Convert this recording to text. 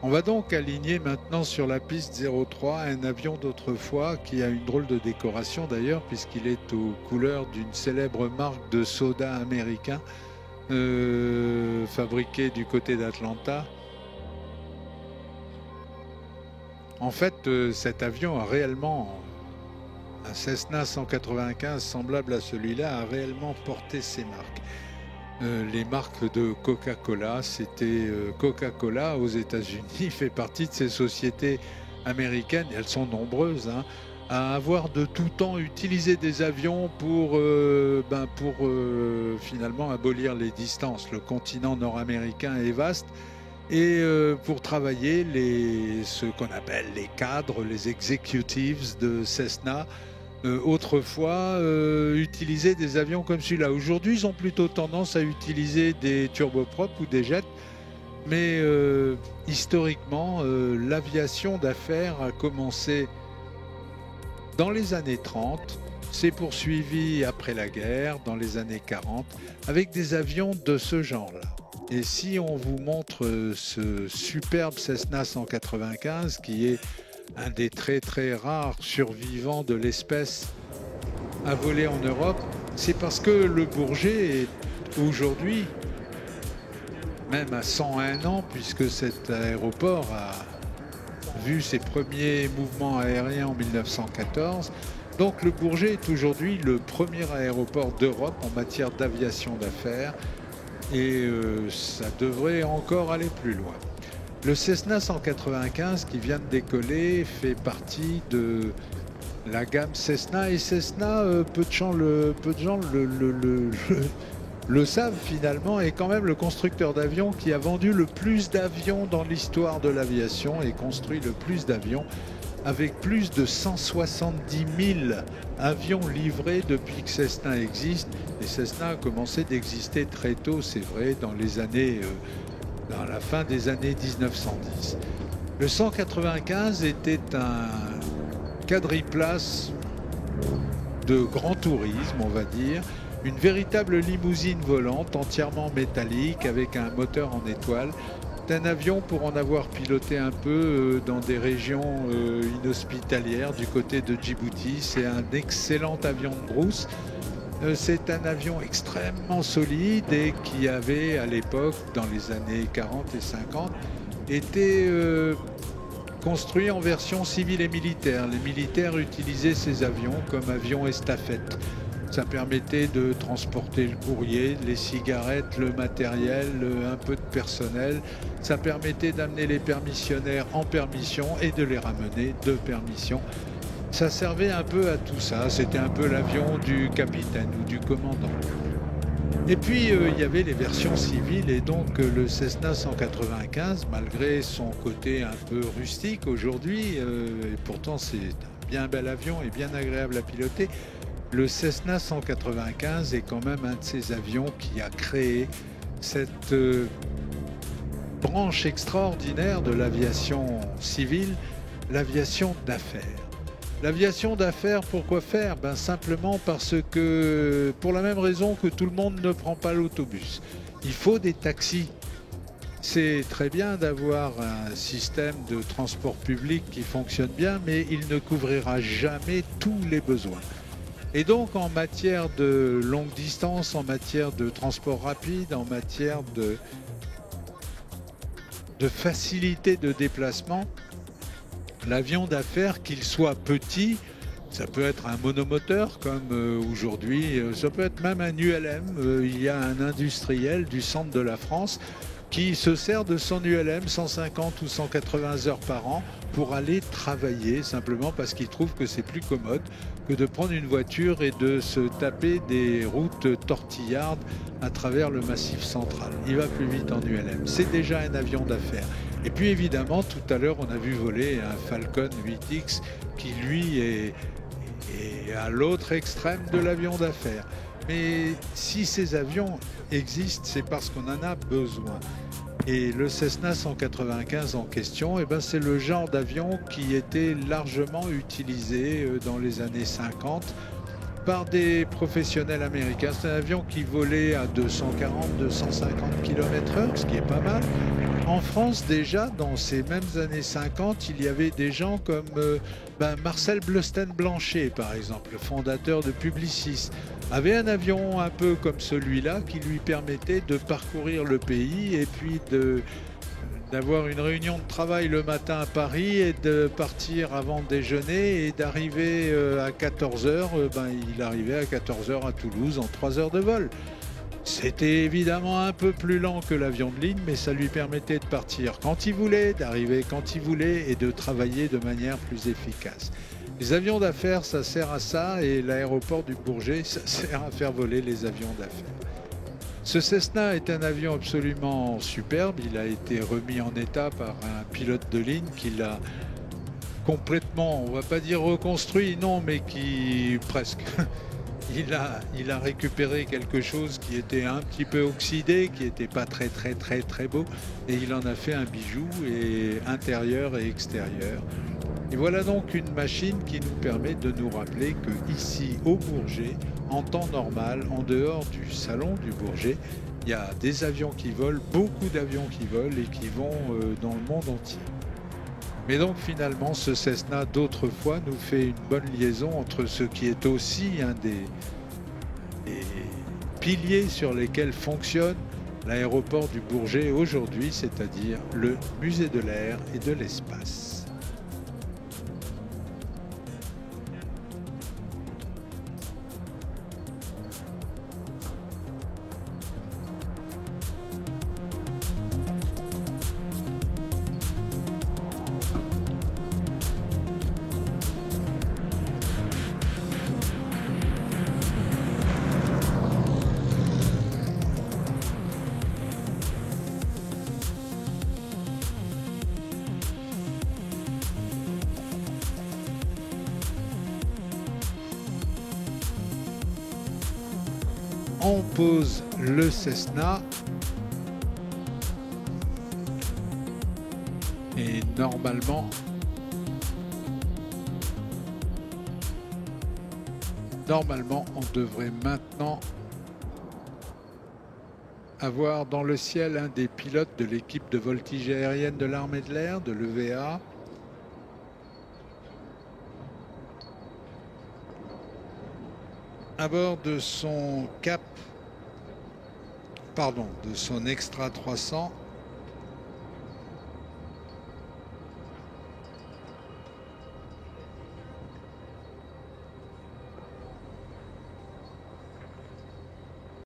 On va donc aligner maintenant sur la piste 03 un avion d'autrefois qui a une drôle de décoration d'ailleurs, puisqu'il est aux couleurs d'une célèbre marque de soda américain fabriqué du côté d'Atlanta. En fait, cet avion a réellement, un Cessna 195 semblable à celui-là, a réellement porté ses marques. Les marques de Coca-Cola, c'était Coca-Cola aux États-Unis, fait partie de ces sociétés américaines, elles sont nombreuses, hein, à avoir de tout temps utilisé des avions pour finalement abolir les distances. Le continent nord-américain est vaste et pour travailler ce qu'on appelle les cadres, les executives de Cessna, autrefois utilisaient des avions comme celui-là. Aujourd'hui, ils ont plutôt tendance à utiliser des turboprops ou des jets, mais historiquement, l'aviation d'affaires a commencé dans les années 30, s'est poursuivi après la guerre, dans les années 40, avec des avions de ce genre-là. Et si on vous montre ce superbe Cessna 195, qui est un des très très rares survivants de l'espèce à voler en Europe, c'est parce que le Bourget est aujourd'hui, même à 101 ans, puisque cet aéroport a vu ses premiers mouvements aériens en 1914. Donc le Bourget est aujourd'hui le premier aéroport d'Europe en matière d'aviation d'affaires et ça devrait encore aller plus loin. Le Cessna 195 qui vient de décoller fait partie de la gamme Cessna, et Cessna, peu de gens le savent finalement, est quand même le constructeur d'avions qui a vendu le plus d'avions dans l'histoire de l'aviation et construit le plus d'avions, avec plus de 170 000 avions livrés depuis que Cessna existe. Et Cessna a commencé d'exister très tôt, c'est vrai, dans la fin des années 1910. Le 195 était un quadriplace de grand tourisme, on va dire, une véritable limousine volante entièrement métallique avec un moteur en étoile. C'est un avion, pour en avoir piloté un peu dans des régions inhospitalières du côté de Djibouti, c'est un excellent avion de brousse. C'est un avion extrêmement solide et qui avait à l'époque, dans les années 40 et 50, été construit en version civile et militaire. Les militaires utilisaient ces avions comme avions estafettes. Ça permettait de transporter le courrier, les cigarettes, le matériel, un peu de personnel. Ça permettait d'amener les permissionnaires en permission et de les ramener de permission. Ça servait un peu à tout ça. C'était un peu l'avion du capitaine ou du commandant. Et puis, il y avait les versions civiles, et donc le Cessna 195, malgré son côté un peu rustique aujourd'hui, et pourtant c'est un bien bel avion et bien agréable à piloter, le Cessna 195 est quand même un de ces avions qui a créé cette branche extraordinaire de l'aviation civile, l'aviation d'affaires. L'aviation d'affaires, pourquoi faire? Simplement parce que, pour la même raison que tout le monde ne prend pas l'autobus. Il faut des taxis. C'est très bien d'avoir un système de transport public qui fonctionne bien, mais il ne couvrira jamais tous les besoins. Et donc, en matière de longue distance, en matière de transport rapide, en matière de facilité de déplacement, l'avion d'affaires, qu'il soit petit, ça peut être un monomoteur comme aujourd'hui, ça peut être même un ULM. Il y a un industriel du centre de la France qui se sert de son ULM 150 ou 180 heures par an pour aller travailler, simplement parce qu'il trouve que c'est plus commode que de prendre une voiture et de se taper des routes tortillardes à travers le Massif central. Il va plus vite en ULM. C'est déjà un avion d'affaires. Et puis évidemment, tout à l'heure, on a vu voler un Falcon 8X qui, lui, est à l'autre extrême de l'avion d'affaires. Mais si ces avions existent, c'est parce qu'on en a besoin. Et le Cessna 195 en question, c'est le genre d'avion qui était largement utilisé dans les années 50 par des professionnels américains. C'est un avion qui volait à 240-250 km/h, ce qui est pas mal. En France, déjà, dans ces mêmes années 50, il y avait des gens comme Marcel Bleusten-Blanchet, par exemple, le fondateur de Publicis, avait un avion un peu comme celui-là qui lui permettait de parcourir le pays et puis d'avoir une réunion de travail le matin à Paris et de partir avant le déjeuner et d'arriver à 14 heures. Il arrivait à 14 heures à Toulouse en 3 heures de vol. C'était évidemment un peu plus lent que l'avion de ligne, mais ça lui permettait de partir quand il voulait, d'arriver quand il voulait et de travailler de manière plus efficace. Les avions d'affaires, ça sert à ça, et l'aéroport du Bourget, ça sert à faire voler les avions d'affaires. Ce Cessna est un avion absolument superbe. Il a été remis en état par un pilote de ligne qui l'a complètement, on ne va pas dire reconstruit, non, mais qui presque. Il a récupéré quelque chose qui était un petit peu oxydé, qui n'était pas très beau, et il en a fait un bijou, et intérieur et extérieur. Et voilà donc une machine qui nous permet de nous rappeler que ici au Bourget, en temps normal, en dehors du salon du Bourget, il y a des avions qui volent, beaucoup d'avions qui volent et qui vont dans le monde entier. Mais donc finalement, ce Cessna d'autrefois nous fait une bonne liaison entre ce qui est aussi un des piliers sur lesquels fonctionne l'aéroport du Bourget aujourd'hui, c'est-à-dire le musée de l'air et de l'espace. On pose le Cessna et normalement on devrait maintenant avoir dans le ciel un des pilotes de l'équipe de voltige aérienne de l'armée de l'air, de l'EVA. À bord de son Extra 300,